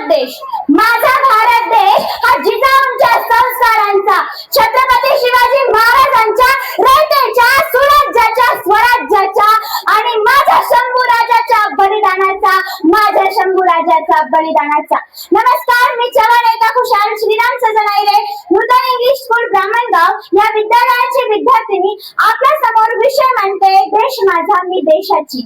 देश, माझा भारत देश हा जिजाऊंच्या संस्कारांचा, छत्रपती शिवाजी महाराजांच्या रयतेच्या, सुराज्याच्या, स्वराज्याच्या आणि माझ्या शंभूराजाच्या बलिदानाचा, माझ्या शंभूराजाचा बलिदानाचा. नमस्कार, मी चव्हाण एका खुशाल श्रीराम सजनाईले, नूतन इंग्लिश स्कूल ब्राह्मणगाव या विद्यालयाची विद्यार्थिनी आपल्या समोर विषय मांडते, देश माझा मी देशाची.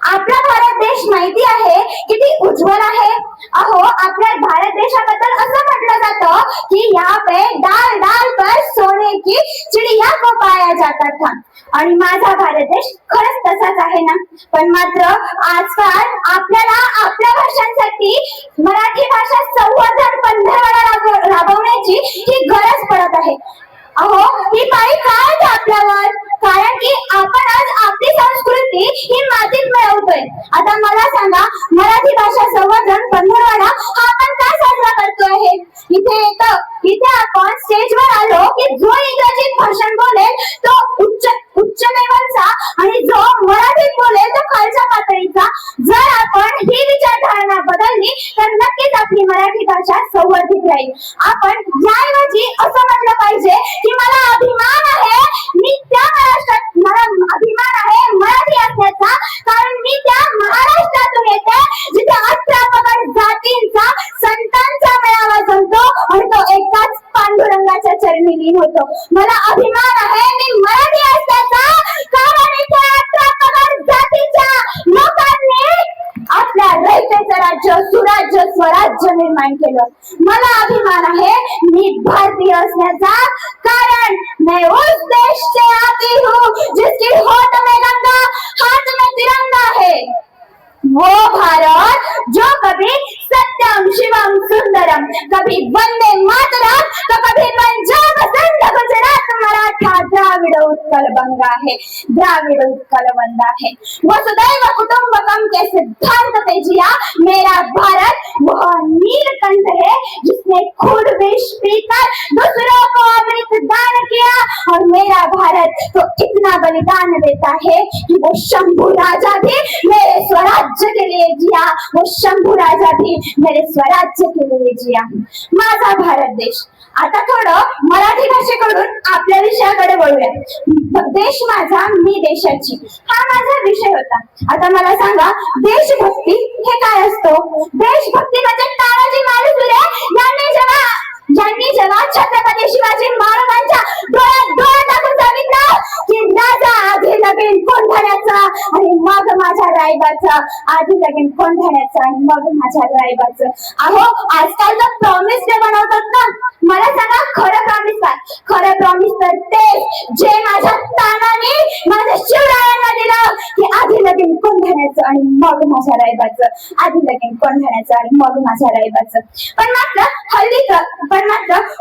आपला भारत देश माहिती आहे किती उज्ज्वल आहे. अहो, आपल्या भारत देशाबद्दल असं म्हटलं जातं की यहाँ पे डाल डाल पर सोने की चिड़िया को पाया जाता था. आणि माझा भारत देश खरंच तसाच आहे ना. पण मात्र आजकाल आपल्याला आपल्या भाषांसाठी मराठी भाषा संवर्धन पंधरवडा राबवण्याची ही गरज पडत आहे. अहो, ही पाळी काय आपल्यावर, कारण की आपण आज आपली संस्कृती ही मातीत मिळवतोय. आता मला सांगा, मराठी भाषा संवर्धन पंधरवडा हा आपण काय साजरा करतोय? इथे आपण स्टेजवर आलो की जो इंग्रजीत भाषण बोलेल तो उच्च लेवलचा आणि जो मराठीत बोलेल तो खालच्या पातळीचा. जर आपण ही विचारधारणा बदलली तर नक्कीच आपली मराठी भाषा संवर्धित राहील. आपण याऐवजी असं म्हटलं पाहिजे की मला अभिमान आहे, मी त्या महाराष्ट्रात, मला अभिमान आहे मराठी असण्याचा, कारण मी त्या महाराष्ट्रातून येते जिथे 18 पगड जातींचा, संतांचा मेळावा जमतो आणि तो एकाच पांडुरंगाच्या चरणी लीन होतो. मला अभिमान आहे मी मराठी असण्याचा, कारण इथे 18 पगड जातीच्या लोकांनी आपल्या रयतेचं राज्य, सुराज्य, स्वराज्य निर्माण केलं. मला अभिमान आहे मी भारतीय असण्याचा, कारण मैं उस देश से आती हूँ जिसकी होठ में गंगा, हाथ में तिरंगा है. वो भारत जो कभी सत्यम शिवम सुंदरम, कभी वंदे मातरम, तो कभी पंजाब सिंध गुजरात मराठा द्राविड उत्कल बंगा है, द्राविड उत्कल वंदा है. वसुदैव कुटुंबकम के सिद्धांत पे जिया मेरा भारत वह नीलकंठ है जिसने खुद विष पीकर दूसरों को अमृत दान किया. और मेरा भारत तो इतना बलिदान देता है कि वो शंभू राजा भी मेरे स्वराज्य के लिए जिया, वो शंभू राजा भी मेरे स्वराज्य के लिए जिया. माझा भारत देश. आता थोडं मराठी भाषेकडून आपल्या विषयाकडे वळूया. देश माझा मी देशाची हा माझा विषय होता. आता मला सांगा, देशभक्ती हे काय असतो? देशभक्ती म्हणजे तानाजी मालुसरे यांनी जेव्हा छत्रपती शिवाजी महाराजांच्या डोळ्यात डोळा टाकून सांगितलं की राजा आधी लगीन कोंढाण्याचा आणि मग माझ्या रायबाचा, आधी लगीन कोंढाण्याचा आणि मग माझ्या रायबाचं. अहो, आजकाल तर प्रॉमिस डे बनवतात ना. मला सांगा, खरं प्रॉमिस काय? खरं प्रॉमिस तर तेच जे माझ्या तानाने माझ्या शिवरायांना दिलं की आधी लगीन कोंढाण्याचं आणि मग माझ्या रायबाचं, आधी लगीन कोंढाण्याचं आणि मग माझ्या रायबाचं. पण मात्र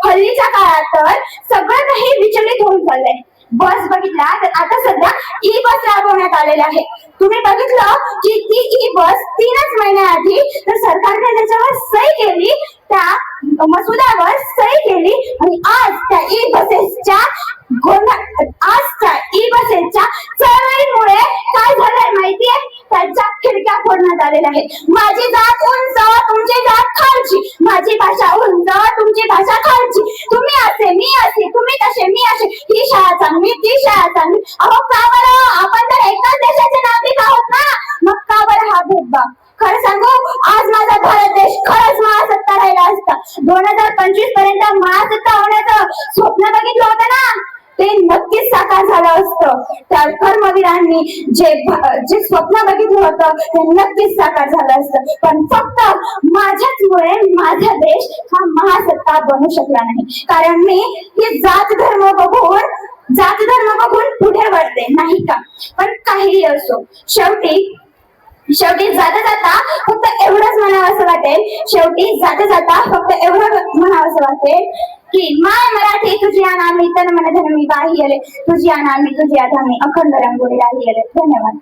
हल्लीच्या काळात तर सगळं काही विचलित होऊन चाललंय. बस बघितला तर आता सध्या ई बस राबवण्यात आलेल्या आहे. तुम्ही बघितलं की ती ई बस 3च महिन्याआधी तर सरकारने त्याच्यावर सही केली, त्या मसुद्यावर सही केली आणि आज त्या ई बसेसच्या चळवळीमुळे काय झालंय माहितीये? त्यांच्या खिडक्या फोडण्यात आलेल्या आहेत. माझी जात उंच, तुमची जात खालची, माझी भाषा उंच, तुमची भाषा खालची, तुम्ही असे मी असे, तुम्ही तसे मी असे, ही शाळा चांगली ती शाळा चांगली. अहो, का बरं? आपण तर एकाच देशाचे नागरिक आहोत ना, मग का बरं हा भेदभाव? खरं सांगू, आज माझा भारत देश खरंच महासत्ता राहिला असता. 2025 पर्यंत महासत्ता होण्याचं स्वप्न बघितलं होतं ना, ते नक्कीच साकार झालं असतं. त्या कर्मवीरांनी जे स्वप्न बघितलं होतं ते नक्कीच साकार झालं असतं. पण फक्त माझ्याचमुळे माझा देश हा महासत्ता बनू शकला नाही, कारण मी हे जात धर्म बघून पुढे वळते नाही का. पण काहीही असो, शेवटी जाता जाता फक्त एवढंच म्हणावंसं वाटेल की माय मराठी तुझी अनामी तन मन धन मी वाही आले, तुझी अनामी तुझी आधामी अखंड रंगोळी राही आले. धन्यवाद.